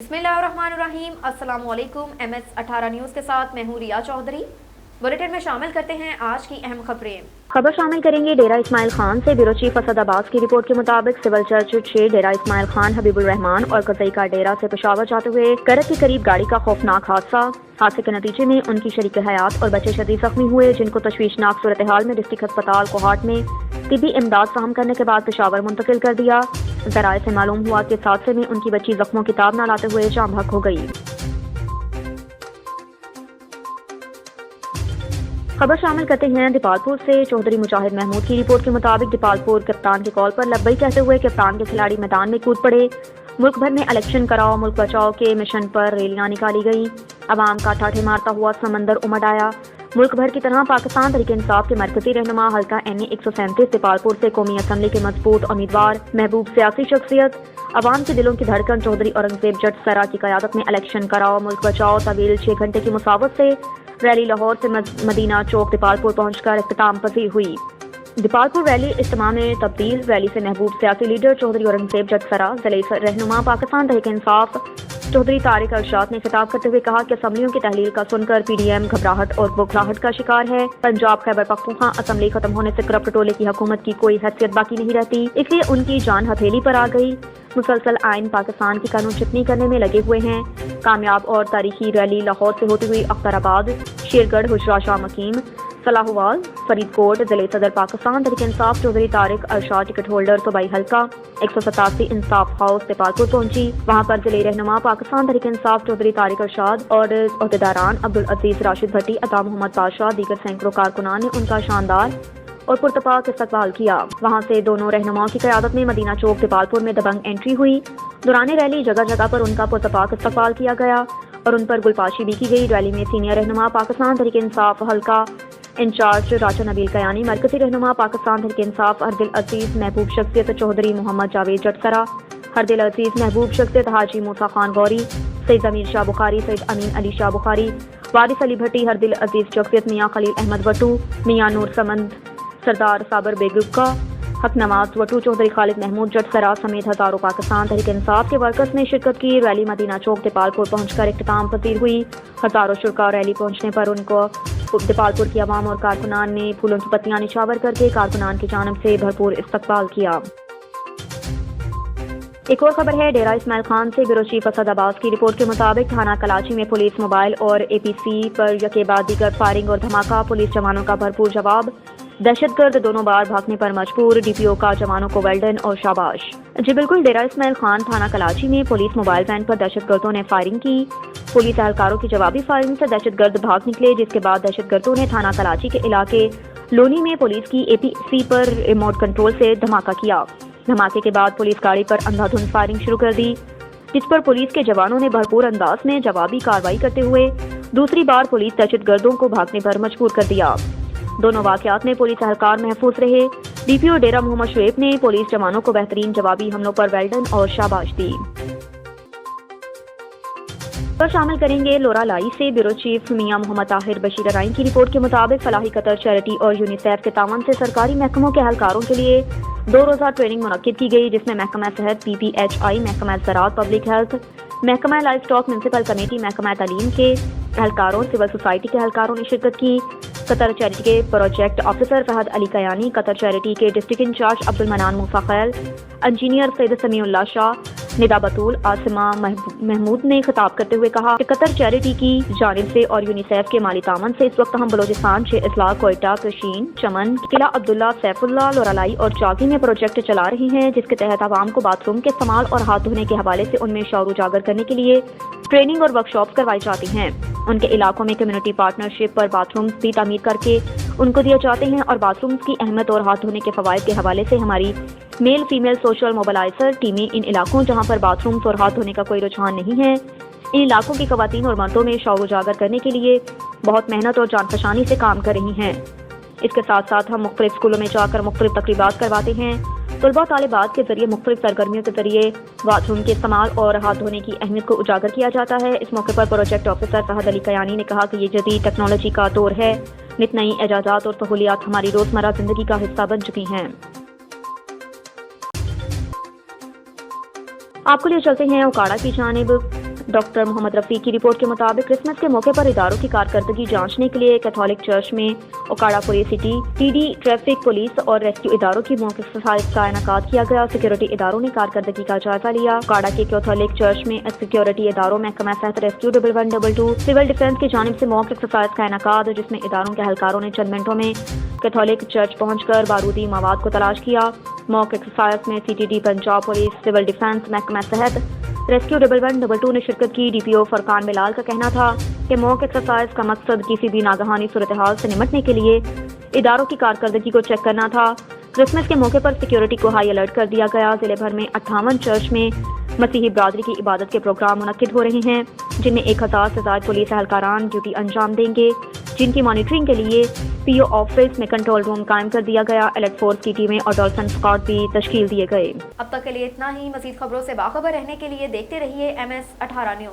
बिस्मिल्लाहिर्रहमानिर्रहीम। अस्सलाम वालेकुम। MS18 न्यूज़ के साथ मैं हूँ रिया चौधरी। बुलेटिन में शामिल करते हैं आज की अहम खबरें। खबर शामिल करेंगे डेरा इस्माइल खान से। ब्यूरो चीफ असद अब्बास की रिपोर्ट के मुताबिक सिविल चर्च से डेरा इस्माइल खान, हबीबुल रहमान और कजई का डेरा से पेशावर जाते हुए करत के करीब गाड़ी का खौफनाक हादसे के नतीजे में उनकी शरीक हयात और बच्चे शदीद जख्मी हुए, जिनको तशवीशनाक सूरत हाल में डिस्ट्रिक्ट अस्पताल कोहाट में तिबी इमदाद फराहम करने के बाद पेशावर मुंतकिल कर दिया। ज़राए से मालूम हुआ कि इस हादसे में उनकी बच्ची जख्मों की ताब न लाते हुए जाम बहक हो गई। खबर शामिल करते हैं दीपालपुर से। चौधरी मुजाहिद महमूद की रिपोर्ट के मुताबिक दीपालपुर कप्तान की कॉल पर लब्बई कहते हुए कप्तान के खिलाड़ी मैदान में कूद पड़े। मुल्क भर में इलेक्शन कराओ मुल्क बचाओ के मिशन पर रैलियां निकाली गई। अवाम का ठाठे मारता हुआ समंदर उमड़ आया। मुल्क भर की तरह पाकिस्तान तहरीक इंसाफ के मरकजी रहनुमा हल्का NA 137 दीपालपुर से कौमी असम्बली के मजबूत उम्मीदवार महबूब सियासी शख्सियत, अवाम के दिलों की धड़कन चौधरी औरंगजेब जट सरा की क़यादत में इलेक्शन कराओ मुल्क बचाओ तवील 6 घंटे की मुसावत से रैली लाहौर से मदीना चौक दीपालपुर पहुंचकर इख्तिताम पजीर हुई। दीपालपुर रैली इज्तिमा में तब्दील। रैली से महबूब सियासी लीडर चौधरी औरंगजेब जट सरा, ज़िले रहनुमा पाकिस्तान तहरीक इंसाफ चौधरी तारिक अरशाद ने खिताब करते हुए कहा कि असम्बलियों की तहलील का सुनकर PDM घबराहट और बुखलाहट का शिकार है। पंजाब खैबर पख्तूनख्वा असम्बली खत्म होने से करप्ट टोले की हुकूमत की कोई हैसियत बाकी नहीं रहती, इसलिए उनकी जान हथेली पर आ गई। मुसलसल आइन पाकिस्तान की कानून चिकनी करने में लगे हुए हैं। कामयाब और तारीखी रैली लाहौर से होती हुई अख्तराबाद, शेरगढ़, हुजरा शाह मकीम, सलाहवाल, फरीदकोट, जिले सदर पाकिस्तान तहरीक इंसाफ चौधरी तारिक अरशाद टिकट होल्डर सूबाई हल्का 187 इंसाफ हाउस दीपालपुर पहुंची। वहां पर जिले रहनुमा पाकिस्तान तहरीक इंसाफ चौधरी तारिक अरशाद और अहदेदारान अब्दुल अजीज राशिद भट्टी, अता मोहम्मद बादशाह, दीगर सैकड़ों कारकुनान ने उनका शानदार और पुरतपाक इस्तकबाल किया। वहां से दोनों रहनुमाओं की क़यादत में मदीना चौक दीपालपुर में दबंग एंट्री हुई। दौरान रैली जगह जगह पर उनका पुरतपाक इस्तकबाल किया गया और उन पर गुलपाशी भी की गई। रैली में सीनियर रहनुमा पाकिस्तान तहरीक इंसाफ हल्का इंचार्ज राजा नबील कयानी, मरकजी रहनुमा पाकिस्तान तहरीक इंसाफ हरदिल अजीज महबूब शख्सियत चौधरी मोहम्मद जावेद जटसरा, हरदिल अजीज महबूब शख्सियत हाजी मूसा खान गौरी, सईद अमीर शाह बुखारी, सईद अमीन अली शाह बुखारी, वारिस अली भट्टी, हरदिल अजीज शख्सियत मियाँ खलील अहमद वटू, मियाँ नूर समंद, सरदार साबर बेगुक्का, हक नवाज वटू, चौधरी खालिद महमूद जटसरा समेत हजारों पाकिस्तान तहरीक इंसाफ के वर्कर्स ने शिरकत की। रैली मदीना चौक दीपालपुर पहुंचकर इख्तिताम पजीर हुई। हजारों शुरा रैली पहुंचने पर उनको दीपालपुर की आवाम और कारकुनान ने फूलों की पत्तियां निछावर करके कारकुनान की जानिब से भरपूर इस्तकबाल किया। एक और खबर है डेरा इस्माइल खान से। ब्यूरो चीफ असद अब्बास की रिपोर्ट के मुताबिक थाना कराची में पुलिस मोबाइल और APC पर यके बाद दीगर फायरिंग और धमाका, पुलिस जवानों का भरपूर जवाब। दहशतगर्द दोनों बार भागने पर मजबूर, DPO का जवानों को वेल्डन और शाबाश। जी बिल्कुल, डेरा इस्माइल खान थाना कराची में पुलिस मोबाइल वैन पर दहशतगर्दों ने फायरिंग की। पुलिस एहलकारों की जवाबी फायरिंग से दहशतगर्द भाग निकले, जिसके बाद दहशतगर्दों ने थाना कराची के इलाके लोनी में पुलिस की APC पर रिमोट कंट्रोल से धमाका किया। धमाके के बाद पुलिस गाड़ी पर अंधाधुंध फायरिंग शुरू कर दी, जिस पर पुलिस के जवानों ने भरपूर अंदाज में जवाबी कार्रवाई करते हुए दूसरी बार पुलिस दहशतगर्दों को भागने पर मजबूर कर दिया। दोनों वाकयात में पुलिस एहलकार महफूज रहे। DPO डेरा मोहम्मद शुएब ने पुलिस जवानों को बेहतरीन जवाबी हमलों पर वेल्डन और शाबाश दी। पर शामिल करेंगे लोरा लाई से। ब्यूरो चीफ मियां मोहम्मद ताहिर बशीर अराइन की रिपोर्ट के मुताबिक फलाही कतर चैरिटी और यूनिसेफ के तावन से सरकारी महकमों के एहलकारों के लिए 2 रोज़ा ट्रेनिंग मुनक्किद की गई, जिसमें महकमा सेहत PPHI, महकमा ज़राअत पब्लिक हेल्थ, महकमा लाइफ स्टॉक म्यूनसिपल कमेटी, महकमा तालीम के एहलकारों, सिविल सोसाइटी के एहलकारों ने शिरकत की। कतर चैरिटी के project officer Fahad Ali Kayani, Qatar charity के district incharge Abdul Manan Musa Khel, engineer Syed Samiullah Shah, Nida Batool, Asima Mahmood ने खिताब करते हुए कहा कि कतर चैरिटी की जानिब से और यूनिसेफ के माली तामन से इस वक्त हम बलोचिस्तान, इस्लाह, कोयटा, कशीन, चमन, किला अब्दुल्ला, सैफुल्ला, लोरालाई और चाकी में प्रोजेक्ट चला रही हैं, जिसके तहत आवाम को बाथरूम के इस्तेमाल और हाथ धोने के हवाले से उनमें शौर उजागर करने के लिए ट्रेनिंग और वर्कशॉप करवाई जाती हैं। उनके इलाकों में कम्युनिटी पार्टनरशिप पर बाथरूम भी तामीर करके उनको दिए जाते हैं और बाथरूम की अहमियत और हाथ धोने के फवायद के हवाले से हमारी मेल फीमेल सोशल मोबिलाइजर टीमें इन इलाकों जहां पर बाथरूम्स और हाथ धोने का कोई रुझान नहीं है, इन इलाकों की खवातीन और मर्दों में शौर उजागर करने के लिए बहुत मेहनत और जानफशानी से काम कर रही हैं। इसके साथ साथ हम मुख्तलिफ स्कूलों में जाकर मुख्तलिफ तकरीबात करवाते हैं। तलबा तालिबात के जरिए मुख्तलिफ सरगर्मियों के जरिए बाथरूम के इस्तेमाल और हाथ धोने की अहमियत को उजागर किया जाता है। इस मौके पर प्रोजेक्ट ऑफिसर फहद अली कयानी ने कहा कि ये जदीद टेक्नोलॉजी का दौर है, नित नई इजाज़ात और सहूलियात हमारी रोजमर्रा जिंदगी का हिस्सा बन चुकी हैं। आपको लिए चलते हैं उकाड़ा की जानिब। ڈاکٹر محمد رفیق کی رپورٹ کے مطابق کرسمس کے موقع پر اداروں کی کارکردگی جانچنے کے لیے کیتھولک چرچ میں اوکاڑا پوری city T D traffic police اور ریسکیو اداروں کی موقع ایکسرسائز کا انعقاد کیا گیا۔ سیکورٹی اداروں نے کارکردگی کا جائزہ لیا۔ اوکاڑا کے کیتھولک چرچ میں سیکورٹی اداروں محکمہ صحت ریسکیو 1122 سول ڈیفنس کی جانب سے موقع ایکسرسائز کا انعقاد، جس میں اداروں کے اہلکاروں نے چند منٹوں میں کیتھولک چرچ پہنچ کر بارودی مواد کو تلاش کیا۔ موقع ایکسرسائز میں CTD Punjab police, civil defence, محکمہ صحت ریسکیو 1122 نے شرکت کی۔ DPO فرقان بلال کا کہنا تھا کہ موقع ایکسرسائز کا مقصد کسی بھی ناگہانی صورتحال سے نمٹنے کے لیے اداروں کی کارکردگی کو چیک کرنا تھا۔ کرسمس کے موقع پر سیکیورٹی کو ہائی الرٹ کر دیا گیا۔ ضلع بھر میں 58 چرچ میں مسیحی برادری کی عبادت کے پروگرام منعقد ہو رہے ہیں، جن میں 1000 سے زائد پولیس اہلکاران ڈیوٹی انجام دیں گے، جن کی مانیٹرنگ کے لیے PO آفس میں کنٹرول روم قائم کر دیا گیا۔ الرٹ فورس کی ٹیمیں اور ڈولفن اسکواڈ بھی تشکیل دیے گئے۔ اب تک کے لیے اتنا ہی۔ مزید خبروں سے باخبر رہنے کے لیے دیکھتے رہیے MS 18 نیوز۔